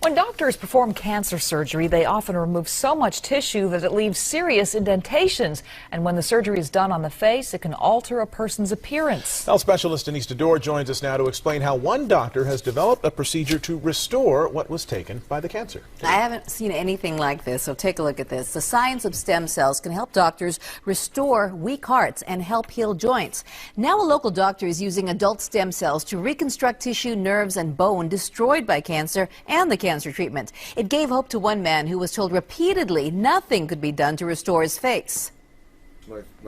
When doctors perform cancer surgery, they often remove so much tissue that it leaves serious indentations. And when the surgery is done on the face, it can alter a person's appearance. Health specialist Denise Dador joins us now to explain how one doctor has developed a procedure to restore what was taken by the cancer. I haven't seen anything like this, so take a look at this. The science of stem cells can help doctors restore weak hearts and help heal joints. Now a local doctor is using adult stem cells to reconstruct tissue, nerves, and bone destroyed by cancer and the cancer treatment. It gave hope to one man who was told repeatedly nothing could be done to restore his face.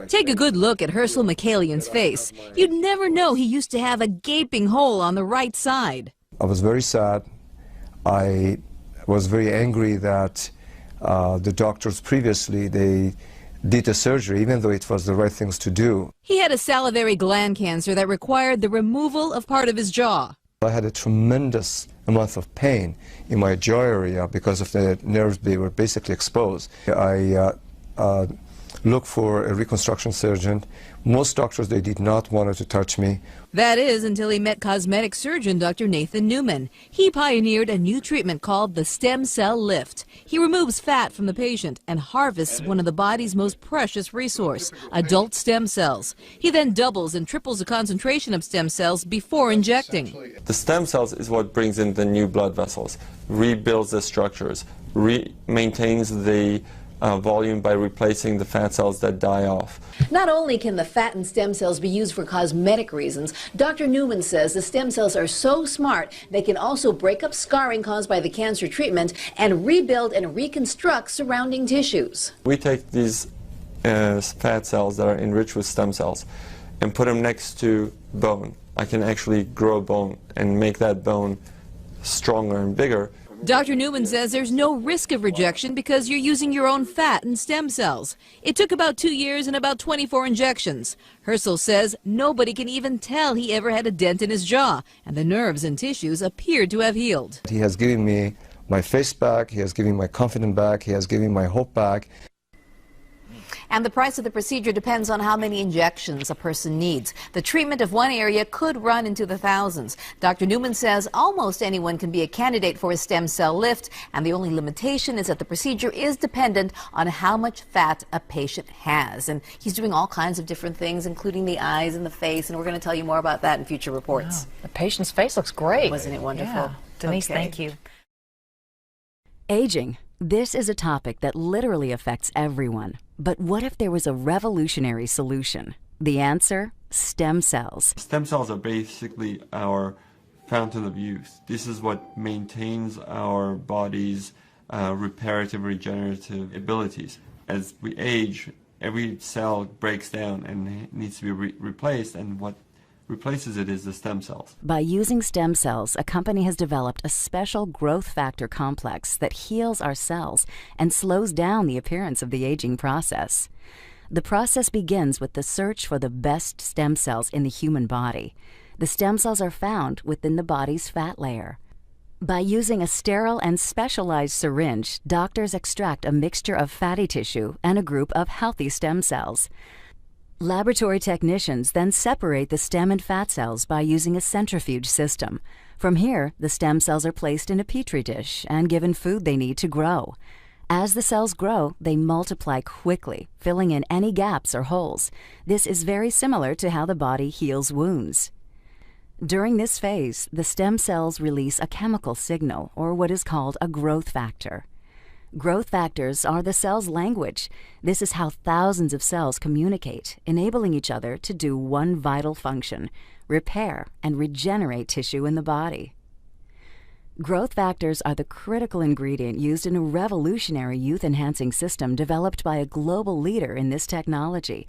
Take a good look at Herschel McCallian's face. You'd never know he used to have a gaping hole on the right side. I was very sad. I was very angry that the doctors previously, they did the surgery, even though it was the right things to do. He had a salivary gland cancer that required the removal of part of his jaw. I had a tremendous amount of pain in my jaw area because of the nerves. They were basically exposed. I looked for a reconstruction surgeon. Most doctors, they did not want to touch me. That is until he met cosmetic surgeon Dr. Nathan Newman. He pioneered a new treatment called the stem cell lift. He removes fat from the patient and harvests one of the body's most precious resource, adult stem cells. He then doubles and triples the concentration of stem cells before injecting. The stem cells is what brings in the new blood vessels, rebuilds the structures, maintains the volume by replacing the fat cells that die off. Not only can the fat and stem cells be used for cosmetic reasons, Dr. Newman says the stem cells are so smart they can also break up scarring caused by the cancer treatment and rebuild and reconstruct surrounding tissues. We take these fat cells that are enriched with stem cells and put them next to bone. I can actually grow bone and make that bone stronger and bigger. Dr. Newman says there's no risk of rejection because you're using your own fat and stem cells. It took about 2 years and about 24 injections. Herschel says nobody can even tell he ever had a dent in his jaw, and the nerves and tissues appeared to have healed. He has given me my face back, he has given me my confidence back, he has given me my hope back. And the price of the procedure depends on how many injections a person needs. The treatment of one area could run into the thousands. Dr. Newman says almost anyone can be a candidate for a stem cell lift, and the only limitation is that the procedure is dependent on how much fat a patient has. And he's doing all kinds of different things, including the eyes and the face, and we're going to tell you more about that in future reports. Wow. The patient's face looks great. Wasn't it wonderful? Yeah. Denise, Okay. thank you. Aging. This is a topic that literally affects everyone. But what if there was a revolutionary solution? The answer? Stem cells. Stem cells are basically our fountain of youth. This is what maintains our body's reparative, regenerative abilities. As we age, every cell breaks down and needs to be replaced, and what replaces it is the stem cells. By using stem cells, a company has developed a special growth factor complex that heals our cells and slows down the appearance of the aging process. The process begins with the search for the best stem cells in the human body. The stem cells are found within the body's fat layer. By using a sterile and specialized syringe, doctors extract a mixture of fatty tissue and a group of healthy stem cells. Laboratory technicians then separate the stem and fat cells by using a centrifuge system. From here, the stem cells are placed in a petri dish and given food they need to grow. As the cells grow, they multiply quickly, filling in any gaps or holes. This is very similar to how the body heals wounds. During this phase, the stem cells release a chemical signal, or what is called a growth factor. Growth factors are the cell's language. This is how thousands of cells communicate, enabling each other to do one vital function: repair and regenerate tissue in the body. Growth factors are the critical ingredient used in a revolutionary youth-enhancing system developed by a global leader in this technology.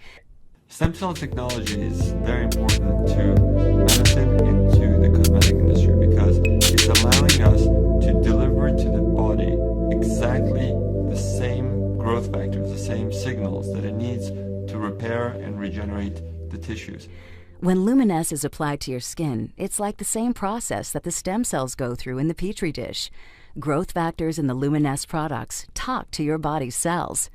Stem cell technology is very important to medicine and to the cosmetic industry because it's allowing us to deliver to the body exactly the same growth factors, the same signals that it needs to repair and regenerate the tissues. When Luminesce is applied to your skin, it's like the same process that the stem cells go through in the petri dish. Growth factors in the Luminesce products talk to your body's cells.